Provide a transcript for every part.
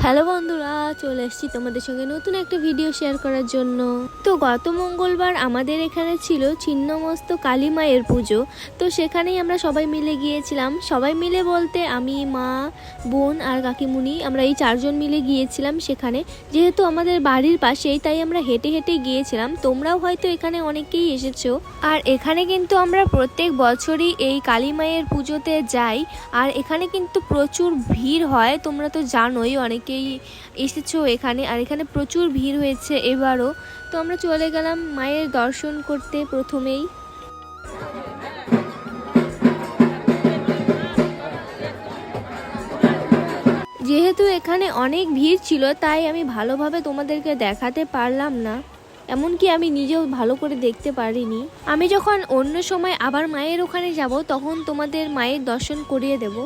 Hello বন্ধুরা, চলে এসেছি তোমাদের সঙ্গে নতুন একটা ভিডিও শেয়ার করার জন্য। তো গত মঙ্গলবার আমাদের এখানে ছিল ছিন্নমস্ত কালী মায়ের পুজো। তো সেখানেই আমরা সবাই মিলে গিয়েছিলাম। সবাই মিলে বলতে আমি, মা, বোন আর কাকিমুনি, আমরা এই 4জন মিলে গিয়েছিলাম সেখানে। যেহেতু আমাদের বাড়ির পাশেই, তাই আমরা হেঁটে হেঁটে গিয়েছিলাম। তোমরাও হয়তো এখানে অনেকেই এসেছো। আর এখানে কিন্তু আমরা প্রত্যেক বছরই এই কালী মায়ের পুজোতে যাই। আর এখানে কিন্তু প্রচুর ভিড় হয়, তোমরা তো জানোই, অনেকেই এসেছো এখানে। আর এখানে প্রচুর ভিড় হয়েছে এবারও। তো আমরা চলে গেলাম মায়ের দর্শন করতে প্রথমেই। যেহেতু এখানে অনেক ভিড় ছিল, তাই আমি ভালোভাবে তোমাদেরকে দেখাতে পারলাম না, এমনকি আমি নিজেও ভালো করে দেখতে পারিনি। আমি যখন অন্য সময় আবার মায়ের ওখানে যাব, তখন তোমাদের মায়ের দর্শন করিয়ে দেব।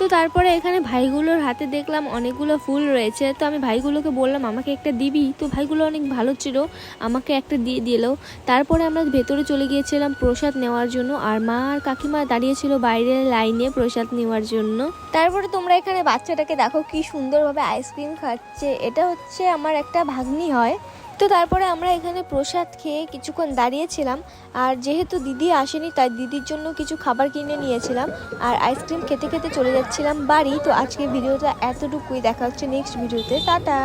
তো তারপরে এখানে ভাইগুলোর হাতে দেখলাম অনেকগুলো ফুল রয়েছে। তো আমি ভাইগুলোকে বললাম আমাকে একটা দিবি। তো ভাইগুলো অনেক ভালো ছিল, আমাকে একটা দিয়ে দিল। তারপরে আমরা ভেতরে চলে গিয়েছিলাম প্রসাদ নেওয়ার জন্য। আর মা আর কাকিমা দাঁড়িয়েছিল বাইরের লাইনে প্রসাদ নেওয়ার জন্য। তারপরে তোমরা এখানে বাচ্চাটাকে দেখো কি সুন্দরভাবে আইসক্রিম খাচ্ছে। এটা হচ্ছে আমার একটা ভাগ্নি হয়। তো তারপরে আমরা এখানে প্রসাদ খেয়ে কিছুক্ষণ দাঁড়িয়েছিলাম। আর যেহেতু দিদি আসেনি, তাই দিদির জন্য কিছু খাবার কিনে নিয়েছিলাম। আর আইসক্রিম খেতে খেতে চলে যাচ্ছিলাম বাড়ি। তো আজকে ভিডিওটা এতটুকুই, দেখা হচ্ছে নেক্সট ভিডিওতে। টাটা।